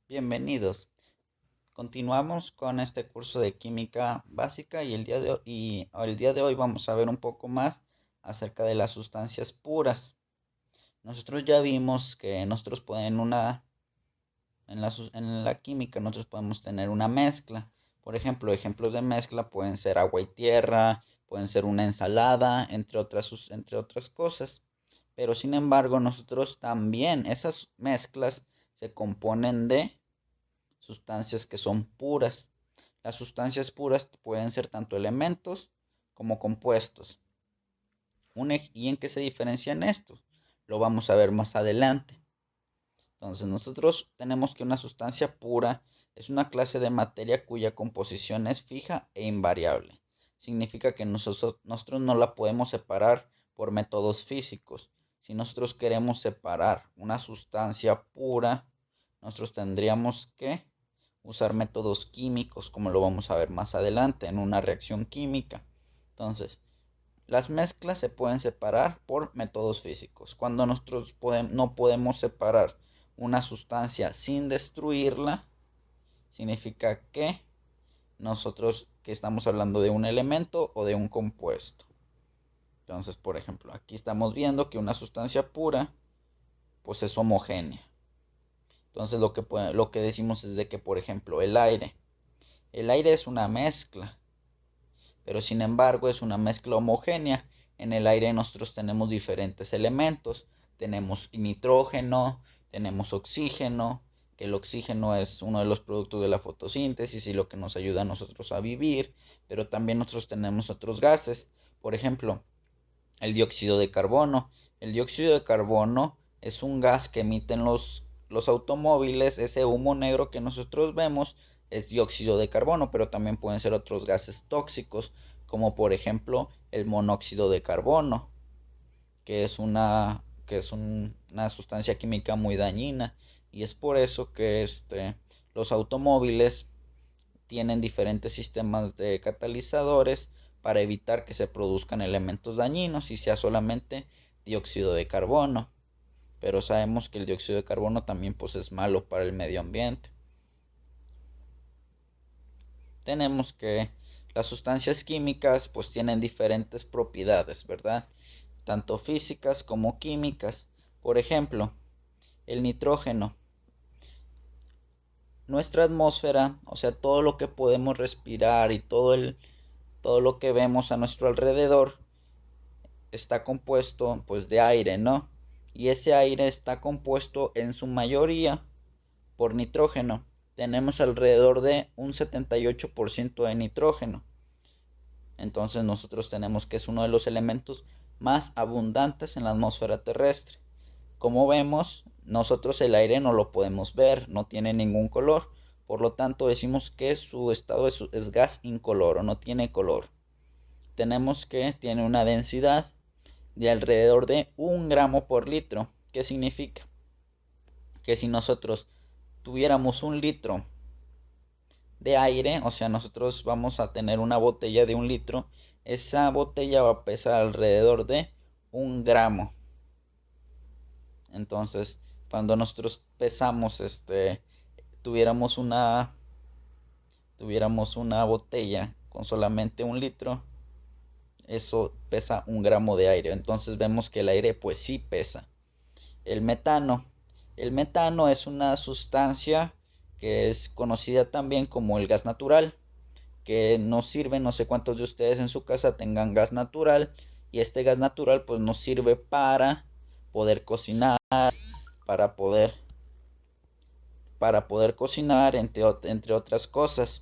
Bienvenidos. Continuamos con este curso de química básica y el día de hoy vamos a ver un poco más acerca de las sustancias puras. Nosotros ya vimos que nosotros en la química nosotros podemos tener una mezcla. Por ejemplo, ejemplos de mezcla pueden ser agua y tierra, pueden ser una ensalada, entre otras cosas. Pero sin embargo, nosotros también, esas mezclas se componen de sustancias que son puras. Las sustancias puras pueden ser tanto elementos como compuestos. ¿Y en qué se diferencian estos? Lo vamos a ver más adelante. Entonces nosotros tenemos que una sustancia pura es una clase de materia cuya composición es fija e invariable. Significa que nosotros no la podemos separar por métodos físicos. Si nosotros queremos separar una sustancia pura, nosotros tendríamos que usar métodos químicos, como lo vamos a ver más adelante en una reacción química. Entonces, las mezclas se pueden separar por métodos físicos. Cuando nosotros no podemos separar una sustancia sin destruirla, significa que nosotros que estamos hablando de un elemento o de un compuesto. Entonces, por ejemplo, aquí estamos viendo que una sustancia pura pues es homogénea. Entonces lo que decimos es de que, por ejemplo, el aire es una mezcla, pero sin embargo es una mezcla homogénea. En el aire nosotros tenemos diferentes elementos. Tenemos nitrógeno, tenemos oxígeno, que el oxígeno es uno de los productos de la fotosíntesis y lo que nos ayuda a nosotros a vivir, pero también nosotros tenemos otros gases. Por ejemplo, el dióxido de carbono. El dióxido de carbono es un gas que emiten los automóviles. Ese humo negro que nosotros vemos es dióxido de carbono, pero también pueden ser otros gases tóxicos, como por ejemplo el monóxido de carbono, que es una sustancia química muy dañina, y es por eso que los automóviles tienen diferentes sistemas de catalizadores para evitar que se produzcan elementos dañinos y sea solamente dióxido de carbono. Pero sabemos que el dióxido de carbono también pues es malo para el medio ambiente. Tenemos que las sustancias químicas pues tienen diferentes propiedades, ¿verdad? Tanto físicas como químicas. Por ejemplo, el nitrógeno. Nuestra atmósfera, o sea, todo lo que podemos respirar y todo lo que vemos a nuestro alrededor está compuesto pues de aire, ¿no? Y ese aire está compuesto en su mayoría por nitrógeno. Tenemos alrededor de un 78% de nitrógeno. Entonces nosotros tenemos que es uno de los elementos más abundantes en la atmósfera terrestre. Como vemos, nosotros el aire no lo podemos ver, no tiene ningún color. Por lo tanto decimos que su estado es gas incoloro, no tiene color. Tenemos que tiene una densidad de alrededor de 1 gramo por litro. ¿Qué significa? Que si nosotros tuviéramos 1 litro de aire, o sea, nosotros vamos a tener una botella de 1 litro, esa botella va a pesar alrededor de 1 gramo. Entonces, cuando nosotros pesamos, tuviéramos una, tuviéramos una botella con solamente 1 litro, eso pesa 1 gramo de aire. Entonces vemos que el aire pues sí pesa. El metano. El metano es una sustancia que es conocida también como el gas natural, que nos sirve, no sé cuántos de ustedes en su casa tengan gas natural, y este gas natural pues nos sirve para poder cocinar, para poder, para poder cocinar, entre otras cosas.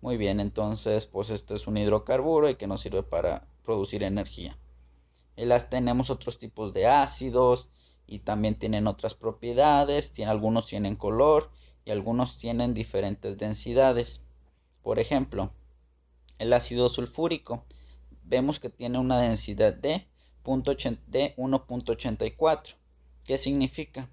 Muy bien, entonces pues este es un hidrocarburo y que nos sirve para producir energía. Tenemos otros tipos de ácidos y también tienen otras propiedades. Algunos tienen color y algunos tienen diferentes densidades. Por ejemplo, el ácido sulfúrico. Vemos que tiene una densidad de 1.84. ¿Qué significa?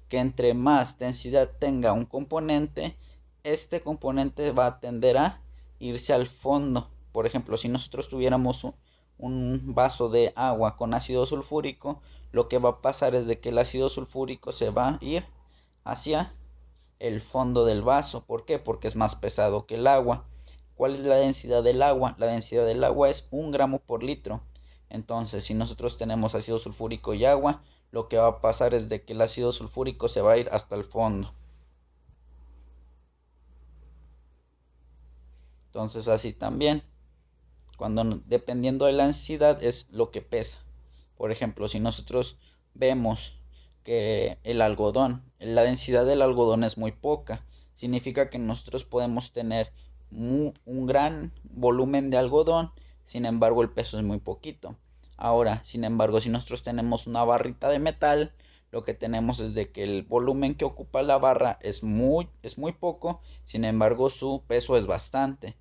Que entre más densidad tenga un componente, este componente va a tender a irse al fondo. Por ejemplo, si nosotros tuviéramos un vaso de agua con ácido sulfúrico, lo que va a pasar es de que el ácido sulfúrico se va a ir hacia el fondo del vaso. ¿Por qué? Porque es más pesado que el agua. ¿Cuál es la densidad del agua? La densidad del agua es 1 gramo por litro. Entonces, si nosotros tenemos ácido sulfúrico y agua, lo que va a pasar es de que el ácido sulfúrico se va a ir hasta el fondo. Entonces, así también, dependiendo de la densidad es lo que pesa. Por ejemplo, si nosotros vemos que el algodón, la densidad del algodón es muy poca, significa que nosotros podemos tener un gran volumen de algodón, sin embargo el peso es muy poquito. Ahora, sin embargo, si nosotros tenemos una barrita de metal, lo que tenemos es de que el volumen que ocupa la barra es muy poco, sin embargo su peso es bastante.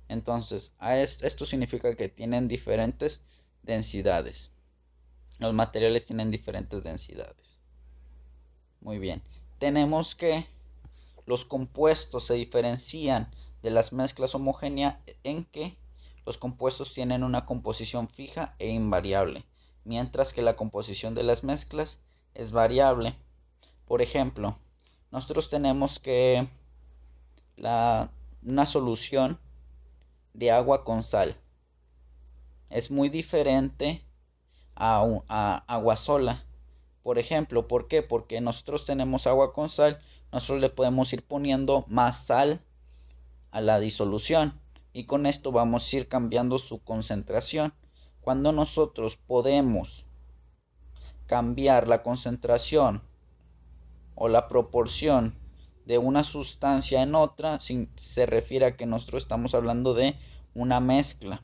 Entonces, esto significa que tienen diferentes densidades. Los materiales tienen diferentes densidades. Muy bien. Tenemos que los compuestos se diferencian de las mezclas homogéneas en que los compuestos tienen una composición fija e invariable, mientras que la composición de las mezclas es variable. Por ejemplo, nosotros tenemos que una solución de agua con sal es muy diferente a agua sola. Por ejemplo, ¿por qué? Porque nosotros tenemos agua con sal, nosotros le podemos ir poniendo más sal a la disolución y con esto vamos a ir cambiando su concentración. Cuando nosotros podemos cambiar la concentración o la proporción de una sustancia en otra, se refiere a que nosotros estamos hablando de una mezcla.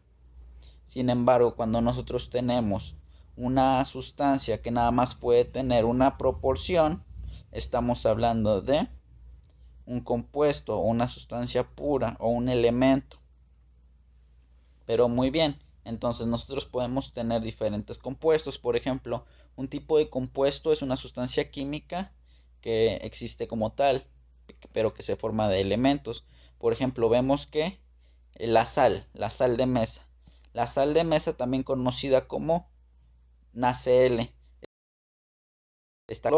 Sin embargo, cuando nosotros tenemos una sustancia que nada más puede tener una proporción, estamos hablando de un compuesto o una sustancia pura o un elemento. Pero muy bien, entonces nosotros podemos tener diferentes compuestos. Por ejemplo, un tipo de compuesto es una sustancia química que existe como tal, pero que se forma de elementos. Por ejemplo, vemos que la sal de mesa. La sal de mesa, también conocida como NaCl, está